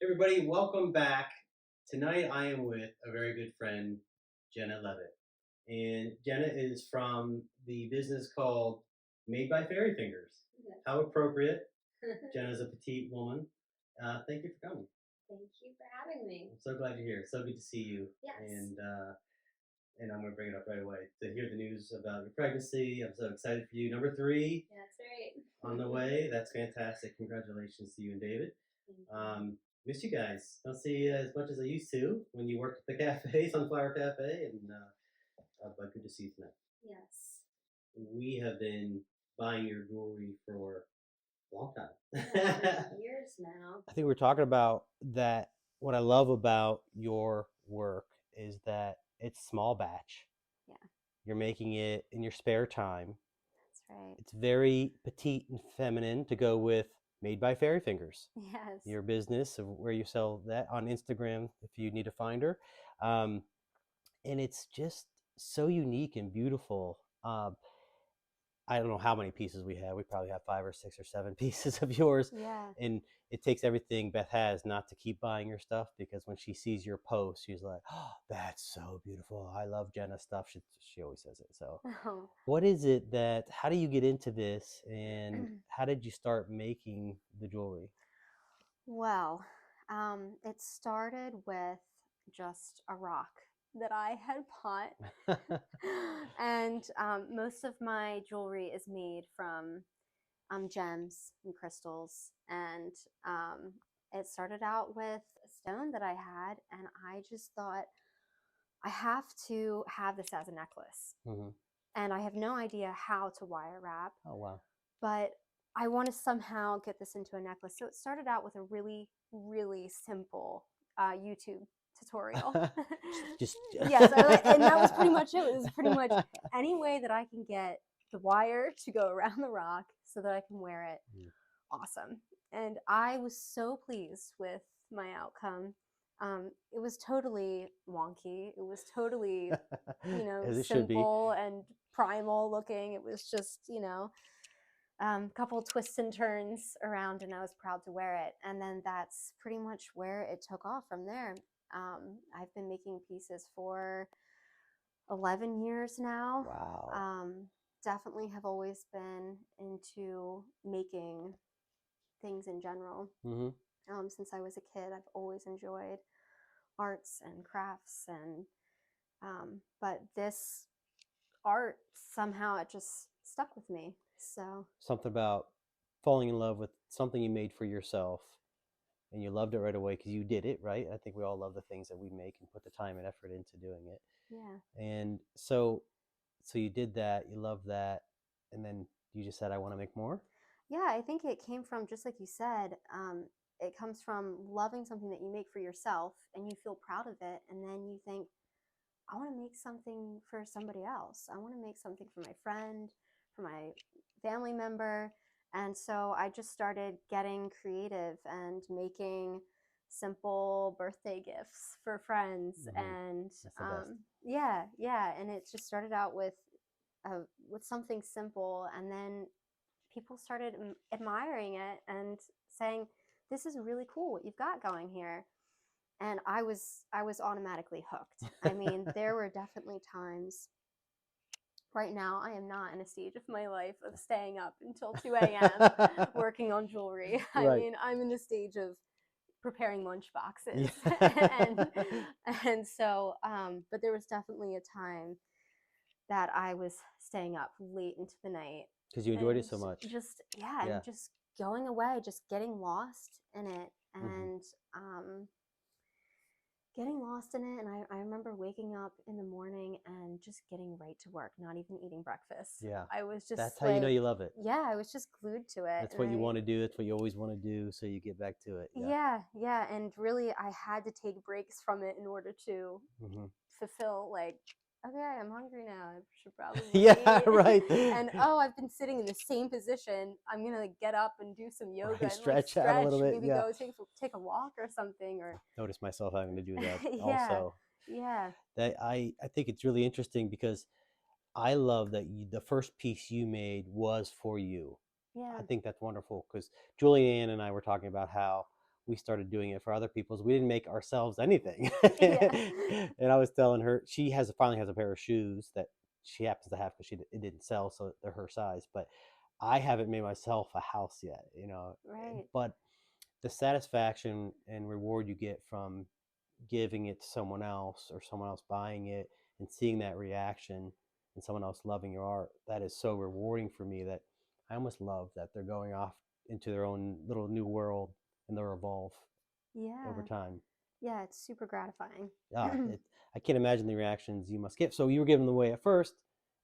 Everybody, welcome back. Tonight I am with a very good friend, Jenna Levitt. And Jenna is from the business called Made by Fairy Fingers. Yes. How appropriate. Jenna's a petite woman. Thank you for coming. Thank you for having me. I'm so glad you're here. So good to see you. Yes. And I'm going to bring it up right away. To hear the news about your pregnancy, I'm so excited for you. Number 3 That's right. on the way. That's fantastic. Congratulations to you and David. Miss you guys. Don't see you as much as I used to when you worked at the cafe, Sunflower Cafe, but good to see you tonight. Yes. We have been buying your jewelry for a long time. Years now. I think we're talking about that. What I love about your work is that it's small batch. Yeah. You're making it in your spare time. That's right. It's very petite and feminine to go with Made by Fairy Fingers. Yes. Your business of where you sell that on Instagram if you need to find her. And it's just so unique and beautiful. I don't know how many pieces we have. We probably have 5 or 6 or 7 pieces of yours. Yeah. And it takes everything Beth has not to keep buying your stuff, because when she sees your post, she's like, "Oh, that's so beautiful. I love Jenna's stuff." She always says it. So Oh. what is it how do you get into this, and how did you start making the jewelry? Well, it started with just a rock that I had bought. And most of my jewelry is made from gems and crystals. And it started out with a stone that I had, and I just thought, I have to have this as a necklace. Mm-hmm. And I have no idea how to wire wrap. Oh, wow. But I want to somehow get this into a necklace. So it started out with a really, really simple YouTube tutorial. just Yes, and that was pretty much it. It was pretty much any way that I can get the wire to go around the rock so that I can wear it. Awesome. And I was so pleased with my outcome. It was totally wonky. It was totally, As it should be. simple and primal looking. It was just, a couple twists and turns around, and I was proud to wear it. And then that's pretty much where it took off from there. I've been making pieces for 11 years now. Wow. Definitely have always been into making things in general. Mm-hmm. Since I was a kid, I've always enjoyed arts and crafts, and but this art, somehow it just stuck with me. So Something about falling in love with something you made for yourself, and you loved it right away because you did it, right? I think we all love the things that we make and put the time and effort into doing it. yeah. And so you did that, you loved that, and then you just said, "I want to make more." Yeah, I think it came from, just like you said, it comes from loving something that you make for yourself and you feel proud of it. And then you think, I want to make something for somebody else. I want to make something for my friend, for my family member. And so I just started getting creative and making simple birthday gifts for friends. Mm-hmm. And That's the best. yeah. And it just started out with something simple, and then people started admiring it and saying, "This is really cool what you've got going here." And I was automatically hooked. I mean, there were definitely times. Right now, I am not in a stage of my life of staying up until 2 a.m. working on jewelry. I Right. mean, I'm in the stage of preparing lunch boxes. Yeah. And so, but there was definitely a time that I was staying up late into the night. Because you enjoyed it so much. Just, Yeah. and just going away, just getting lost in it. And getting lost in it. And I remember waking up in the morning and just getting right to work, not even eating breakfast. Yeah. I was just That's how you know you love it. Yeah, I was just glued to it. That's what you want to do. That's what you always want to do. So you get back to it. Yeah. And really, I had to take breaks from it in order to fulfill, like, okay, I'm hungry now. I should probably yeah, eat. right. And I've been sitting in the same position. I'm gonna get up and do some yoga and stretch out a little bit. Maybe go take a walk or something. Or notice myself having to do that yeah, also. Yeah. I think it's really interesting because I love that the first piece you made was for you. Yeah. I think that's wonderful because Julianne and I were talking about how we started doing it for other people's. We didn't make ourselves anything. Yeah. And I was telling her she finally has a pair of shoes that she happens to have because it didn't sell, so they're her size. But I haven't made myself a house yet, Right. But the satisfaction and reward you get from giving it to someone else or someone else buying it and seeing that reaction and someone else loving your art, that is so rewarding for me that I almost love that they're going off into their own little new world and they'll evolve over Yeah. time. Yeah, it's super gratifying. I can't imagine the reactions you must get. So you were giving them away at first,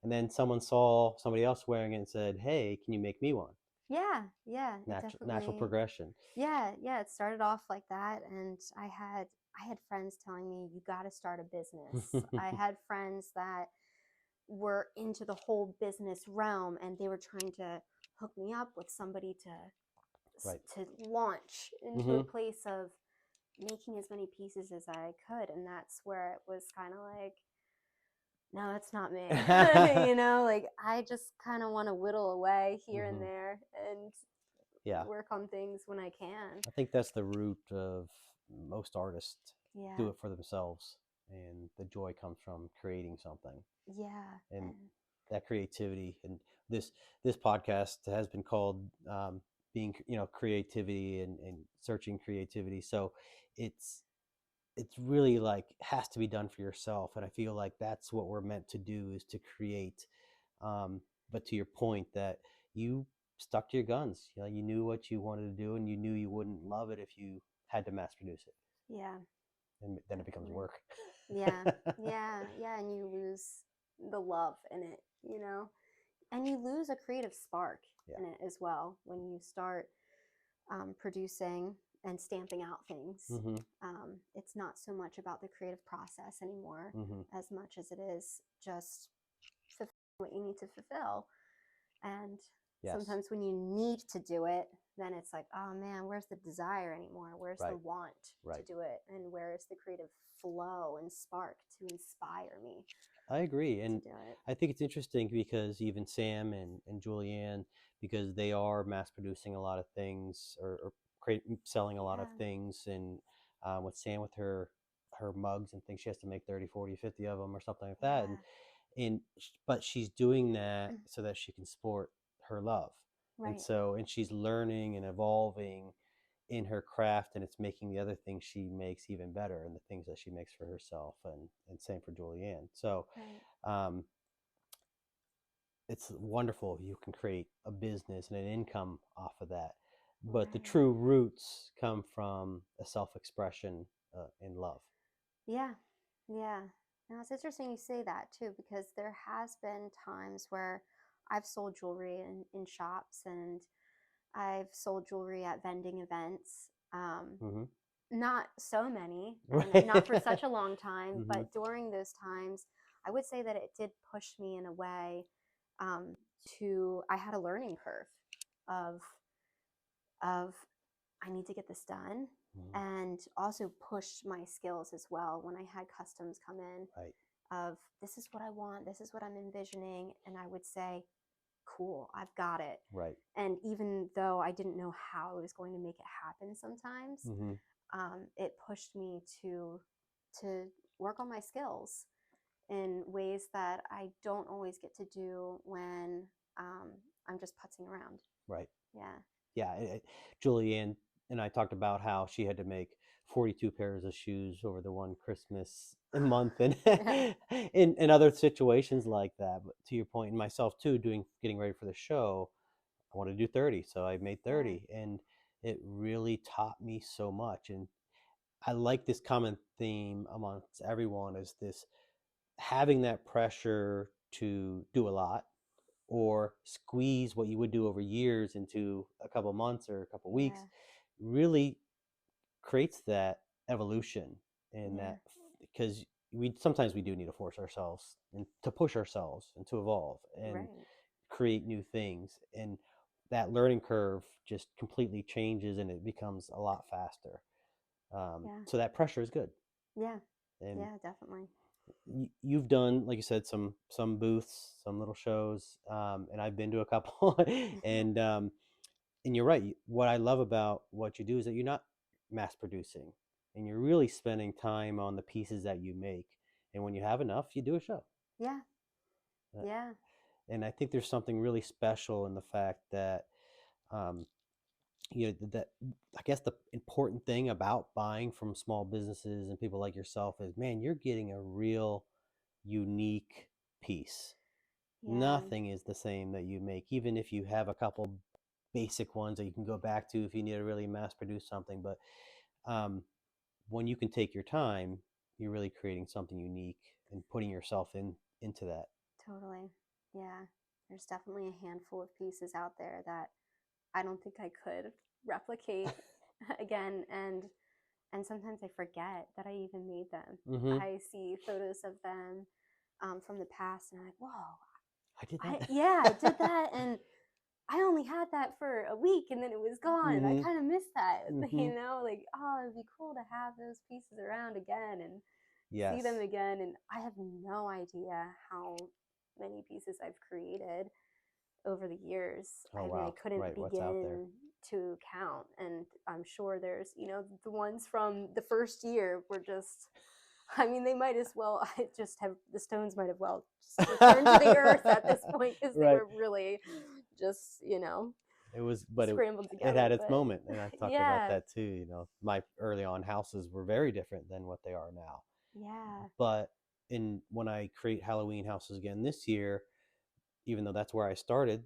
and then someone saw somebody else wearing it and said, "Hey, can you make me one?" Yeah, yeah, it Natural definitely. progression. Yeah, yeah, it started off like that, and I had friends telling me you got to start a business. I had friends that were into the whole business realm, and they were trying to hook me up with somebody Right. to launch into a place of making as many pieces as I could, and that's where it was kind of like, no, it's not me. Like I just kind of want to whittle away here and there and Yeah. work on things when I can. I think that's the root of most artists. Yeah. Do it for themselves, and the joy comes from creating something. Yeah. And that creativity, and this podcast has been called being, creativity and searching creativity. So it's really like has to be done for yourself, and I feel like that's what we're meant to do, is to create. But to your point that you stuck to your guns, you knew what you wanted to do, and you knew you wouldn't love it if you had to mass produce it. Yeah. And then it becomes work. Yeah. Yeah. Yeah. And you lose the love in it, and you lose a creative spark in it as well when you start producing and stamping out things. It's not so much about the creative process anymore as much as it is just fulfilling what you need to fulfill. And sometimes when you need to do it, then it's like, oh man, where's the desire anymore? Where's the want to do it? And where is the creative flow and spark to inspire me? I agree. And I think it's interesting because even Sam and Julianne, because they are mass producing a lot of things, or selling a lot of things. And with Sam, with her mugs and things, she has to make 30, 40, 50 of them or something like that. But she's doing that so that she can support her love. Right. And she's learning and evolving in her craft, and it's making the other things she makes even better, and the things that she makes for herself, and same for Julianne. So it's wonderful. You can create a business and an income off of that, but the true roots come from a self-expression in love. Yeah. Now it's interesting you say that too, because there has been times where I've sold jewelry in shops, and I've sold jewelry at vending events. Not so many, and not for such a long time, but during those times, I would say that it did push me in a way I had a learning curve of I need to get this done, and also pushed my skills as well when I had customs come in of this is what I want, this is what I'm envisioning, and I would say, cool, I've got it. And even though I didn't know how I was going to make it happen sometimes, it pushed me to work on my skills in ways that I don't always get to do when I'm just putzing around. Julianne and I talked about how she had to make 42 pairs of shoes over the one Christmas month, and in other situations like that. But to your point, and myself too, getting ready for the show, I wanted to do 30, so I made 30, and it really taught me so much. And I like this common theme amongst everyone, is this having that pressure to do a lot, or squeeze what you would do over years into a couple months or a couple weeks, really creates that evolution. And that, because sometimes we do need to force ourselves and to push ourselves and to evolve and create new things, and that learning curve just completely changes, and it becomes a lot faster. So that pressure is good. And Definitely. you've done, like you said, some booths, some little shows, and I've been to a couple. And you're right. What I love about what you do is that mass producing, and you're really spending time on the pieces that you make. And when you have enough, you do a show. Yeah. Uh, Yeah. And I think there's something really special in the fact that, um, that I guess the important thing about buying from small businesses and people like yourself is, man, you're getting a real unique piece. Yeah. Nothing is the same that you make, even if you have a couple basic ones that you can go back to if you need to really mass produce something. But um, when you can take your time, you're really creating something unique and putting yourself into that. Totally. Yeah. There's definitely a handful of pieces out there that I don't think I could replicate again, and sometimes I forget that I even made them. Mm-hmm. I see photos of them from the past, and I'm like, whoa, I did that. yeah, I did that, and I only had that for a week, and then it was gone. And I Mm-hmm. kind of miss that, Mm-hmm. you know, like, oh, it'd be cool to have those pieces around again and see Yes. them again. And I have no idea how many pieces I've created over the years. Oh I mean, I wow. couldn't Right. What's out there? begin to count. And I'm sure there's, the ones from the first year were just, I mean, they might as well, I just have, the stones might have well just returned to the earth at this point, because they Right. were really just, It was, but scrambled it together. had its But moment, and I've talked about yeah, that too. My early on houses were very different than what they are now. yeah, But when I create Halloween houses again this year, even though that's where I started,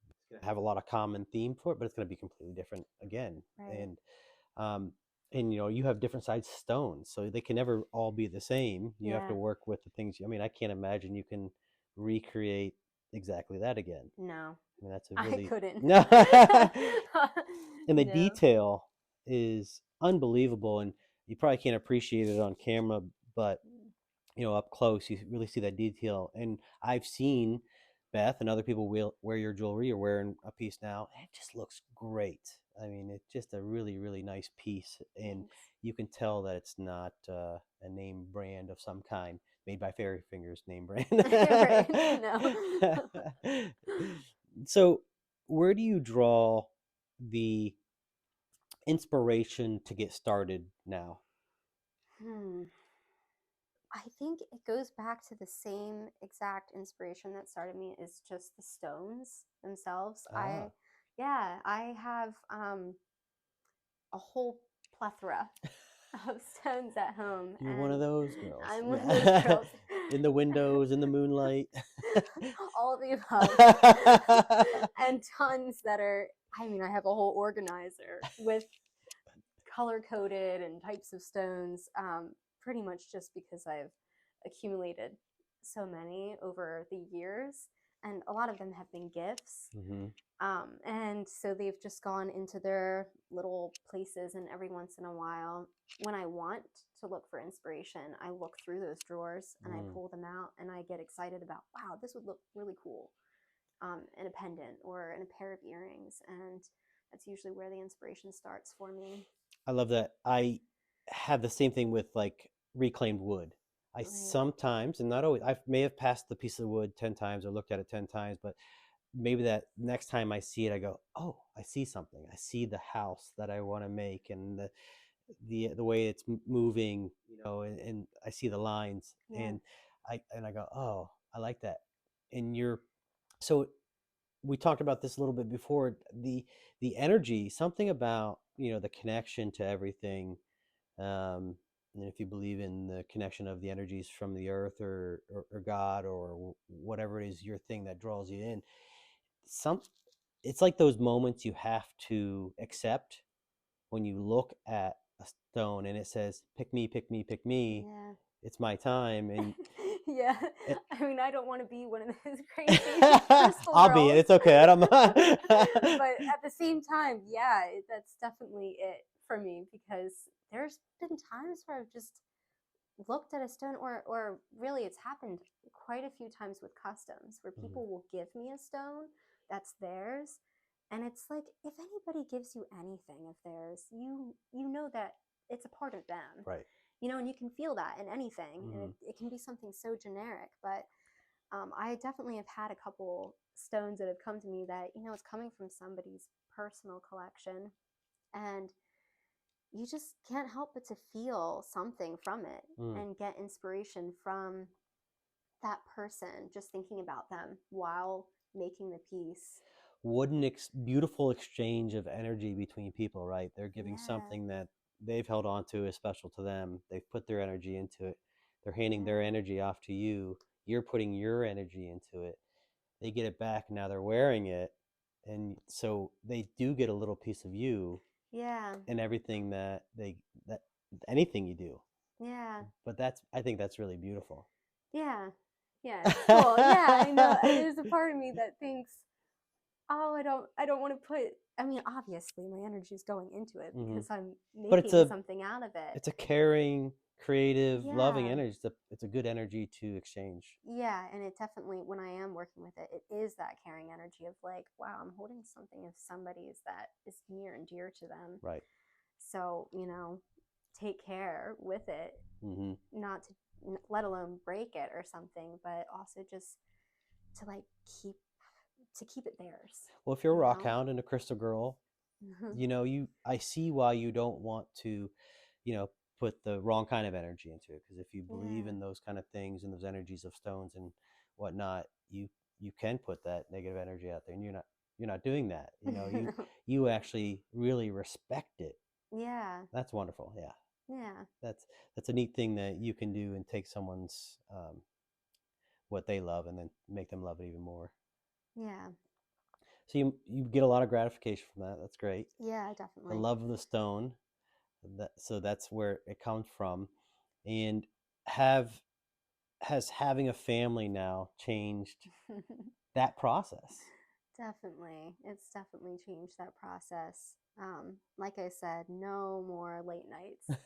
it's gonna have a lot of common theme for it, but it's gonna be completely different again. right. Um, and you have different size stones, so they can never all be the same. You have Yeah, to work with the things. I mean, I can't imagine you can recreate exactly that again. no, I mean, that's a I really couldn't. no. And the No, detail is unbelievable, and you probably can't appreciate it on camera, but up close, you really see that detail. And I've seen Beth and other people will wear your jewelry. You're wearing a piece now, and it just looks great. I mean, it's just a really, really nice piece, and thanks. you can tell that it's not a name brand of some kind, made by Fairy Fingers name brand. Right, no. So, where do you draw the inspiration to get started now? Hmm. I think it goes back to the same exact inspiration that started me, is just the stones themselves. Ah, Yeah, I have a whole plethora of stones at home, you're one of and those girls. I'm one of those Yeah. girls. In the windows, in the moonlight. All of the above. And tons that are, I mean, I have a whole organizer with color coded and types of stones, pretty much just because I've accumulated so many over the years. And a lot of them have been gifts. Hmm. And so they've just gone into their little places. And every once in a while, when I want to look for inspiration, I look through those drawers and I Mm. pull them out and I get excited about, wow, this would look really cool in a pendant or in a pair of earrings. And that's usually where the inspiration starts for me. I love that. I have the same thing with like reclaimed wood. I Right. sometimes, and not always, I may have passed the piece of wood 10 times or looked at it 10 times, but maybe that next time I see it, I go, oh, I see something. I see the house that I want to make, and the way it's moving, and I see the lines, Yeah. and I go, oh, I like that. And so we talked about this a little bit before, the energy, something about the connection to everything, um and if you believe in the connection of the energies from the earth, or God, or whatever it is, your thing that draws you in, some it's like those moments you have to accept when you look at a stone and it says, pick me, pick me, pick me, Yeah. it's my time. And Yeah. it, I mean, I don't want to be one of those crazy crystal I'll be it, girls. it's okay, I don't But at the same time, yeah, that's definitely it for me, because there's been times where I've just looked at a stone, or really it's happened quite a few times with customs, where Mhm. people will give me a stone that's theirs, and it's like, if anybody gives you anything of theirs, you know that it's a part of them, Right. and you can feel that in anything, and Mhm. it can be something so generic. But I definitely have had a couple stones that have come to me that it's coming from somebody's personal collection, and you just can't help but to feel something from it Mm. and get inspiration from that person, just thinking about them while making the piece. What an beautiful exchange of energy between people, right? They're giving Yeah. something that they've held on to is special to them. They've put their energy into it. They're handing their Yeah. energy off to you. You're putting your energy into it. They get it back, and now they're wearing it. And so they do get a little piece of you Yeah. in everything that anything you do. Yeah. But I think that's really beautiful. Yeah. Yeah. It's cool. Yeah, I know. There's a part of me that thinks, oh, I don't want to put, I mean, obviously my energy is going into it Mhm. because I'm But it's making something out of it. a caring, creative, loving Yeah. energy. It's a good energy to exchange. Yeah, and it definitely, when I am working with it, it is that caring energy of like, wow, I'm holding something of somebody's that is near and dear to them. Right. So, you know, take care with it, Mm-hmm. not to, let alone break it or something, but also just to like keep it theirs. Well, if you're a you rock know? hound and a crystal girl, I see why you don't want to, put the wrong kind of energy into it. Because if you believe Yeah. in those kind of things and those energies of stones and whatnot, you can put that negative energy out there, and you're not doing that. You actually really respect it. Yeah. That's wonderful. Yeah, Yeah. that's a neat thing that you can do and take someone's what they love and then make them love it even more. Yeah. So you get a lot of gratification from that. That's great. Yeah, The definitely. love of the stone. So that's where it comes from. And have has having a family now changed that process? Definitely. It's definitely changed that process. Like I said, no more late nights.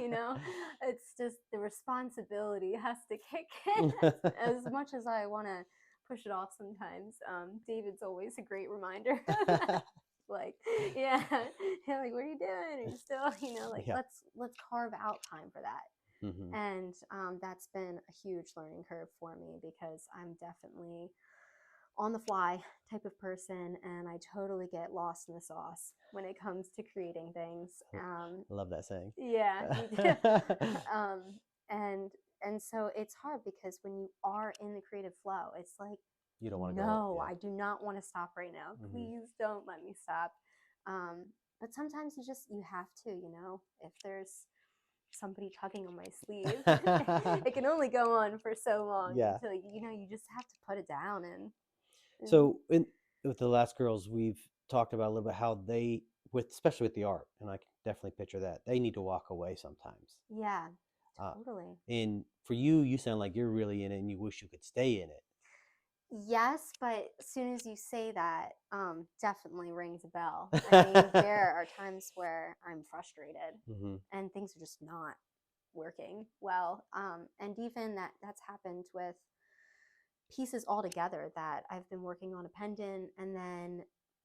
you know, it's just the responsibility has to kick in as much as I want to push it off sometimes. David's always a great reminder of that. Like, yeah, like, what are you doing? Are you still, like, Yeah. let's carve out time for that. Mm-hmm. And that's been a huge learning curve for me because I'm definitely on the fly type of person, and I totally get lost in the sauce when it comes to creating things. I love that saying. Yeah, me too. um, and so it's hard because when you are in the creative flow, it's like, You don't want to go. no, Yeah. I do not want to stop right now. Mhm. Please don't let me stop. But sometimes you have to, if there's somebody tugging on my sleeve, it can only go on for so long Yeah. until you just have to put it down and So with the last girls, we've talked about a little bit how they, especially with the art, and I can definitely picture that they need to walk away sometimes. yeah, Uh, totally. and for you, you sound like you're really in it, and you wish you could stay in it. Yes, but as soon as you say that, definitely rings a bell. I mean, there are times where I'm frustrated Mm-hmm. and things are just not working well. And even that's happened with pieces altogether that I've been working on a pendant, and then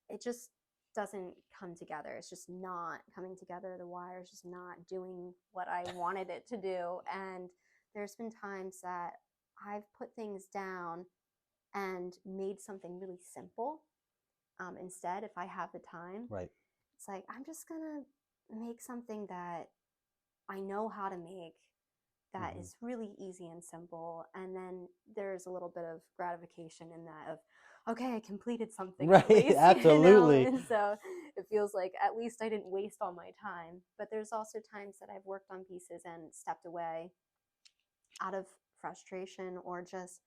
it just doesn't come together. It's just not coming together. The wire's just not doing what I wanted it to do. And there's been times that I've put things down and made something really simple instead, if I have the time. Right. It's like, I'm just gonna make something that I know how to make, that is really easy and simple, and then there's a little bit of gratification in that of, okay, I completed something at Right. least. Absolutely. And so it feels like at least I didn't waste all my time. But there's also times that I've worked on pieces and stepped away out of frustration or just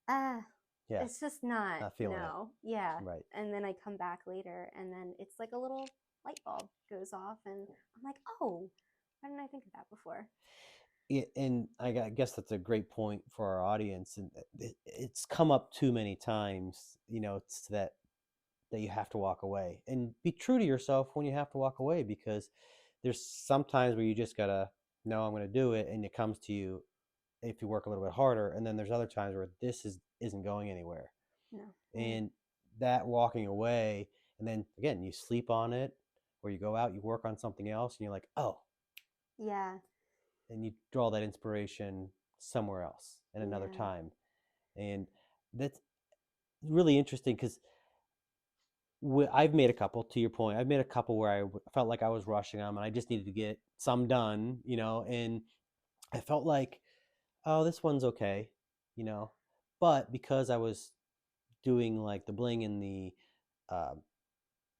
Yeah. it's just not, Not feeling it. no. Yeah. Right. And then I come back later and then it's like a little light bulb goes off and I'm like, oh, why didn't I think of that before? And guess that's a great point for our audience, and it's come up too many times. It's that you have to walk away, and be true to yourself when you have to walk away, because there's some times where you just gotta know I'm going to do it, and it comes to you if you work a little bit harder. And then there's other times where isn't going anywhere, No. and that walking away, and then again you sleep on it, or you go out, you work on something else, and you're like, oh, Yeah. and you draw that inspiration somewhere else at another Yeah. time. And that's really interesting, because I've made a couple. To your point, I've made a couple where felt like I was rushing them, and I just needed to get some done, and I felt like, oh, this one's okay, you know, but because I was doing like the bling and the uh,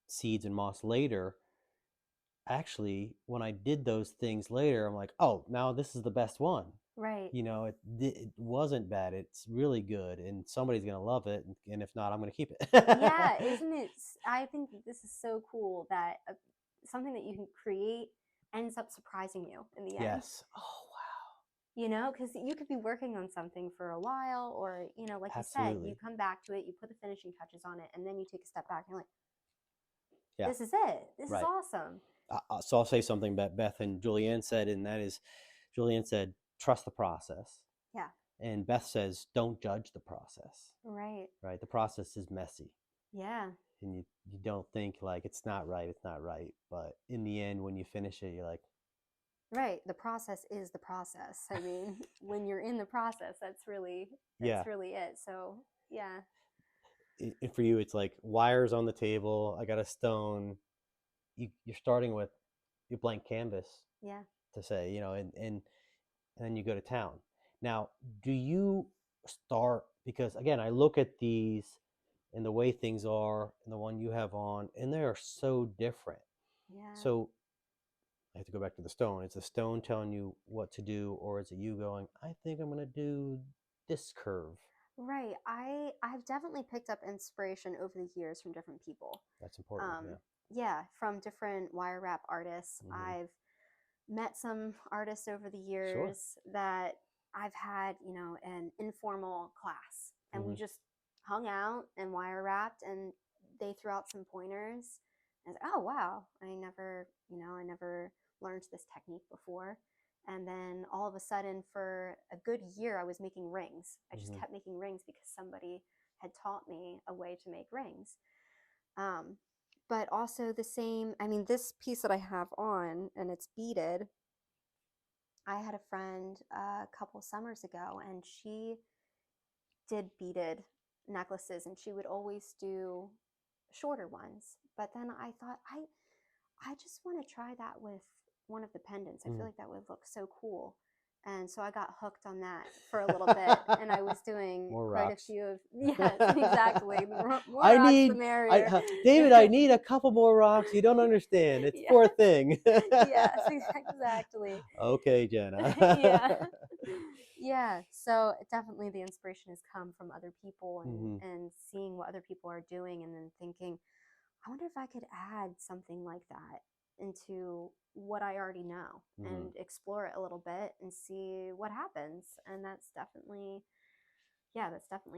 seeds and moss later, actually, when I did those things later, I'm like, oh, now this is the best one. Right. It wasn't bad. It's really good, and somebody's gonna love it. And if not, I'm gonna keep it. Yeah, isn't it? I think that this is so cool that something that you can create ends up surprising you in the end. Yes. Oh wow. Because you could be working on something for a while, or like you said, you Absolutely. come back to it, you put the finishing touches on it, and then you take a step back and you're like, Yeah. this is it. This is Right. awesome. So I'll say something that Beth and Julianne said, and that is, Julianne said, trust the process, Yeah. and Beth says, don't judge the process. Right. Right. The process is messy. Yeah. And you don't think like it's not right, but in the end when you finish it, you're like, Right. The process is the process. I mean, when you're in the process, that's really yeah. it. So yeah. And for you, it's like wires on the table. I got a stone. You're starting with your blank canvas Yeah. to say, and then you go to town. Now, do you start, because again, I look at these and the way things are and the one you have on, and they are so different. Yeah. So I have to go back to the stone. Is the stone telling you what to do, or is it you going, I think I'm going to do this curve? Right. I've definitely picked up inspiration over the years from different people. That's important. Um, yeah, from different wire wrap artists. Mm-hmm. I've met some artists over the Sure. years that I've had, an informal class, and we Mm-hmm. just hung out and wire wrapped, and they threw out some pointers. And I was like, oh wow, I never learned this technique before. And then all of a sudden, for a good year, I was making rings. I just Mm-hmm. kept making rings because somebody had taught me a way to make rings. Um, but also the same, I mean, this piece that I have on and it's beaded, I had a friend a couple summers ago, and she did beaded necklaces, and she would always do shorter ones. But then I thought, I just want to try that with one of the pendants. I feel like that would look so cool. And so I got hooked on that for a little bit, and I was doing More quite rocks. a few of, yes, exactly. The more I rocks, the need, merrier. David, I need a couple more rocks. You don't understand. It's for a Yes, thing. yes, exactly. Okay, Jenna. Yeah. Yeah. So definitely the inspiration has come from other people, Mm-hmm. and seeing what other people are doing, and then thinking, I wonder if I could add something like that into what I already know, Mm-hmm. and explore it a little bit and see what happens. And that's definitely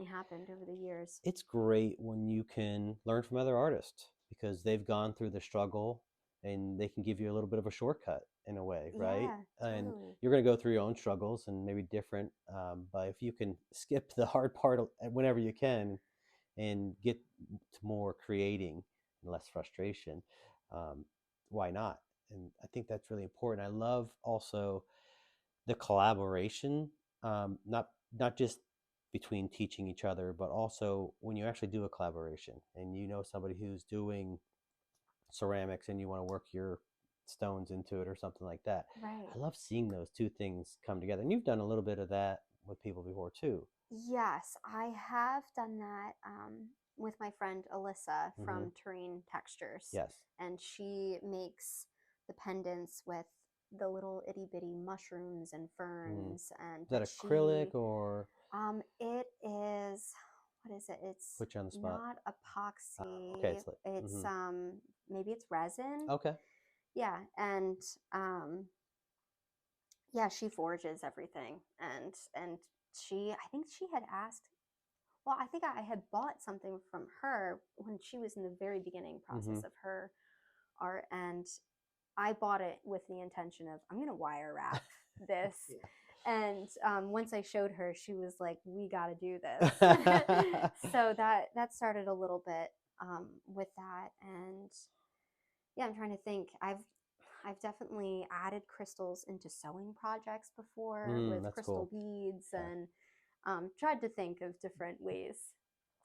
happened over the years. It's great when you can learn from other artists because they've gone through the struggle and they can give you a little bit of a shortcut in a way, right? Yeah, And totally. you're going to go through your own struggles and maybe different, but if you can skip the hard part whenever you can and get to more creating and less frustration, um, why not? And I think that's really important. I love also the collaboration, not just between teaching each other, but also when you actually do a collaboration and somebody who's doing ceramics and you want to work your stones into it or something like that. Right. I love seeing those two things come together. And you've done a little bit of that with people before too. Yes, I have done that with my friend Alyssa Mm-hmm. from Terrain Textures. Yes. And she makes the pendants with the little itty bitty mushrooms and Mm-hmm. ferns and Is that acrylic or it is, what is it? It's put you on the spot? not Okay, epoxy. it's like It's maybe it's resin. okay. Yeah, and yeah, she forges everything, and I think she had asked, well, I think I had bought something from her when she was in the very beginning process Mm-hmm. of her art, and I bought it with the intention of, I'm going to wire wrap this. Yeah. And once I showed her, she was like, "We got to do this." So that started a little bit with that, and yeah, I'm trying to think. I've definitely added crystals into sewing projects before with That's crystal cool. beads, Yeah. and tried to think of different ways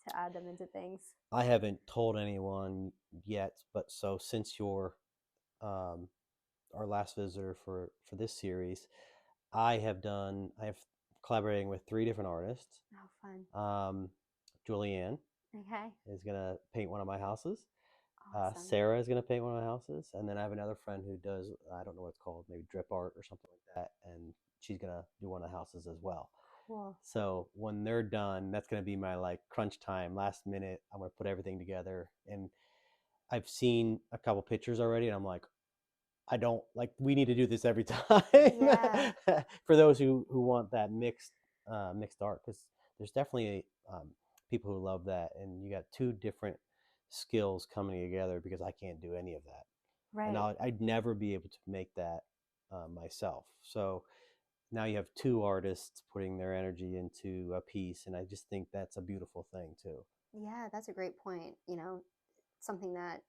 to add them into things? I haven't told anyone yet, but so since you're um, our last visitor for this series, I have collaborating with 3 different artists. Oh, fun. Julianne Okay. is gonna paint one of my houses. Awesome. Sarah is gonna paint one of my houses, and then I have another friend who does, I don't know what it's called, maybe drip art or something like that, and she's gonna do one of the houses as well. Cool. So when they're done, that's gonna be my like crunch time, last minute. I'm gonna put everything together, and I've seen a couple pictures already, and I'm like, I don't like. We need to do this every time. Yeah. For those who want that mixed art, because there's definitely people who love that, and you got 2 different skills coming together because I can't do any of that, and Right. I'd never be able to make that myself. So now you have 2 artists putting their energy into a piece, and I just think that's a beautiful thing too. Yeah, that's a great point. Something that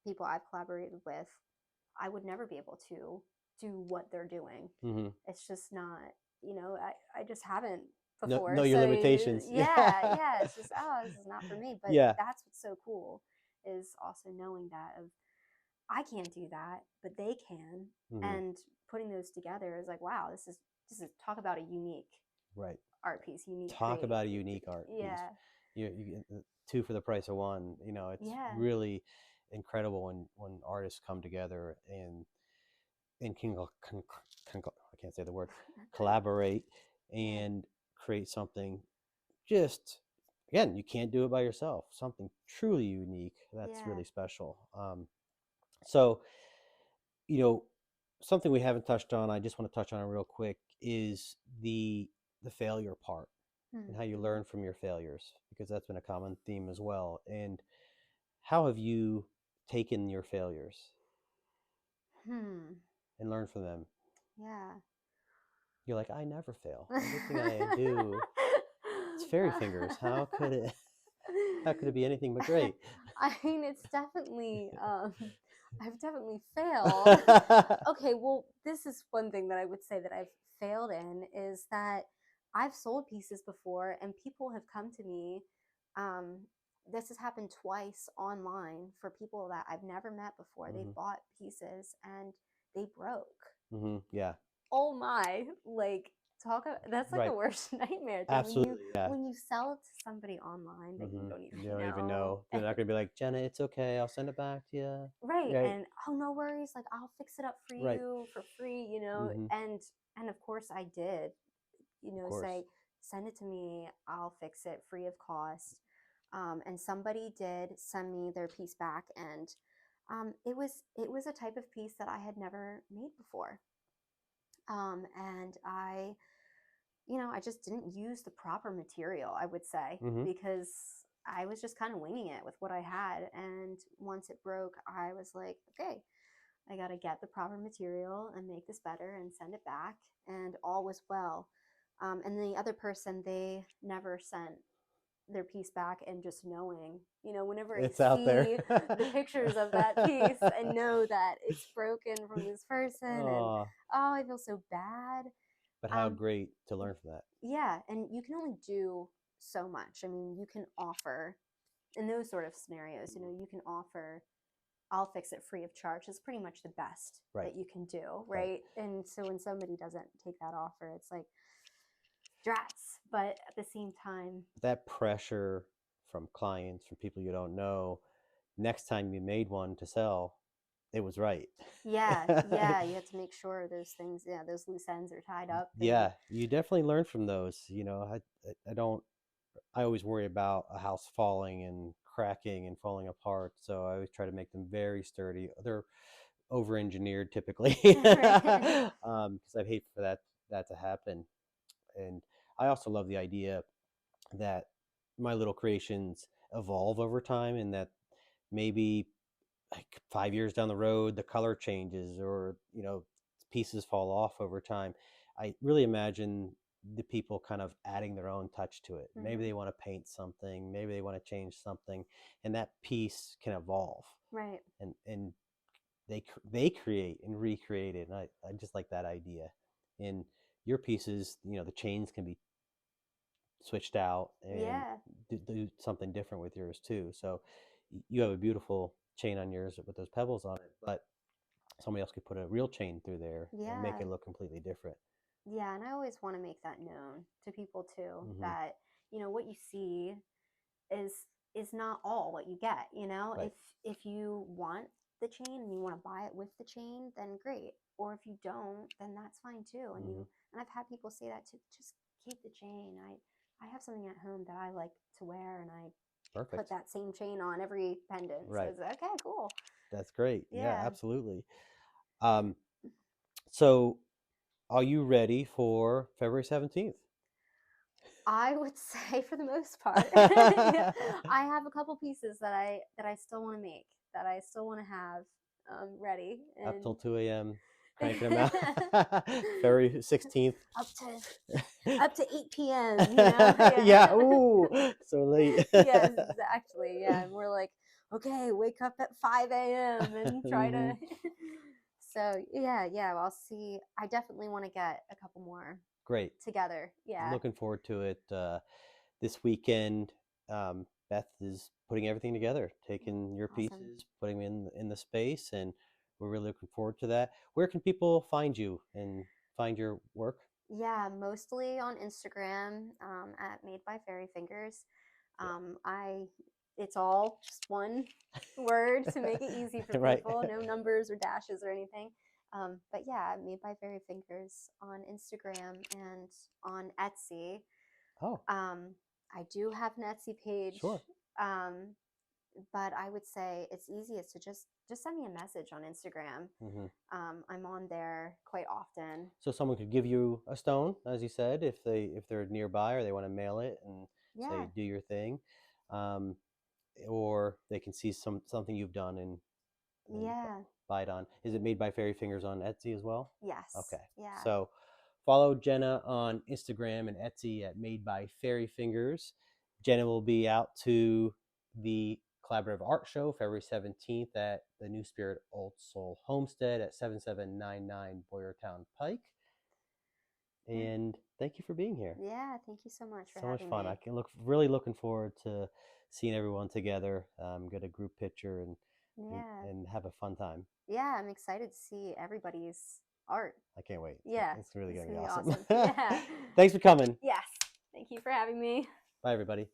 people I've collaborated with, I would never be able to do what they're doing. Mm-hmm. It's just not, I just haven't Know before. know your So limitations. yeah, it's just, oh, this is not for me. But Yeah. that's what's so cool is also knowing that of I can't do that, but they can. Mm-hmm. And putting those together is like, wow, this is talk about a unique Right. art piece, unique Talk about a unique art piece. Yeah. You get 2 for the price of 1. It's Yeah. really incredible when artists come together and I can't say the word, collaborate and create something. Just again, you can't do it by yourself. Something truly unique that's Yeah. really special. So you know, something we haven't touched on, I just want to touch on it real quick, is the failure part and how you learn from your failures, because that's been a common theme as well. And how have you taken your failures and learned from them? Yeah. You're like, I never fail. Everything I do, it's fairy fingers. How could it be anything but great? I mean, it's definitely, I've definitely failed. Okay, well, this is one thing that I would say that I've failed in is that I've sold pieces before and people have come to me. Um, this has happened twice online for people that I've never met before. They bought pieces and they broke. Yeah. Oh my, like that's like the Right. worst nightmare thing Absolutely. Yeah. when you sell it to somebody online that you don't You don't even know. know. They're not gonna be like, Jenna, it's okay. I'll send it back to you. Right. Right. And oh, no worries, like I'll fix it up for Right. you for free. And of course I did, Of course. say send it to me, I'll fix it free of cost. And somebody did send me their piece back, and it was a type of piece that I had never made before. And I just didn't use the proper material, I would say, because I was just kind of winging it with what I had. And once it broke, I was like, okay, I got to get the proper material and make this better and send it back. And all was well. And the other person, they never sent their piece back, and just knowing, whenever It's I out see there. the pictures of that piece and know that it's broken from this person, and Aw. I feel so bad. But how great to learn from that. Yeah, and you can only do so much. I mean, you can offer in those sort of scenarios, you can offer, I'll fix it free of charge. It's pretty much the best that you can do, right? And so when somebody doesn't take that offer, it's like, drats. But at the same time, That pressure from clients, from people you don't know, next time you made one to sell, it was right. yeah, you have to make sure those things, those loose ends are tied up. Yeah, you definitely learn from those. I don't, I always worry about a house falling and cracking and falling apart. So I always try to make them very sturdy. They're over engineered typically, because I'd hate for that to happen. And I also love the idea that my little creations evolve over time, and that maybe like 5 years down the road the color changes, or pieces fall off over time. I really imagine the people kind of adding their own touch to it. Maybe they want to paint something, maybe they want to change something, and that piece can evolve, Right. and they create and recreate it. And I just like that idea. In your pieces, the chains can be switched out and Yeah. do something different with yours too. So you have a beautiful chain on yours with those pebbles on it, but somebody else could put a real chain through there and make Yeah. it look completely different. Yeah, and I always want to make that known to people too, Hmm. that what you see is is not all what you get. Right. If you want the chain and you want to buy it with the chain, then great. Or if you don't, then that's fine too. Hmm. And I've had people say that too. Just keep the chain. I have something at home that I like to wear, and I put Perfect. that same chain on every pendant. So Right. it's okay, cool. That's great. Yeah, Yeah. absolutely. Um, so are you ready for February 17th? I would say for the most part. Yeah, I have a couple pieces that I still want to make, that I still want to have ready, Up till and 2 a.m. cranking them out. February 16th. up to 8 p.m. Yeah. Yeah. Ooh, so late. Yes, exactly. Yeah, and we're like, okay, wake up at 5 a.m. and try to. Mhm. So yeah, I'll see. I definitely want to get a couple more Great. together. Yeah. Looking forward to it. This weekend, Beth is putting everything together, taking your Awesome. pieces, putting them in the space, and we're really looking forward to that. Where can people find you and find your work? Yeah, mostly on Instagram, at Made by Fairy Fingers. Yeah. I It's all just one word to make it easy for Right. people, no numbers or dashes or anything. But yeah, Made by Fairy Fingers on Instagram and on Etsy. Oh, I do have an Etsy page, sure. um, but I would say it's easiest to just send me a message on Instagram. Hmm. I'm on there quite often. So someone could give you a stone, as you said, if they're nearby or they want to mail it and say Yeah, do your thing, um, or they can see something you've done and yeah, buy it on. Is it Made by Fairy Fingers on Etsy as well? yes, Okay, yeah. so follow Jenna on Instagram and Etsy at Made by Fairy Fingers. Jenna will be out to the collaborative art show February 17th at the New Spirit Old Soul Homestead at 7799 Boyertown Pike. Yeah. And thank you for being here. Yeah, thank you so much for So much having fun. I me. can really looking forward to seeing everyone together, get a group picture Yeah. and have a fun time. Yeah, I'm excited to see everybody's art. I can't wait. Yeah, It's really it's going to gonna be be awesome. awesome. Yeah. Thanks for coming. Yes. Thank you for having me. Bye, everybody.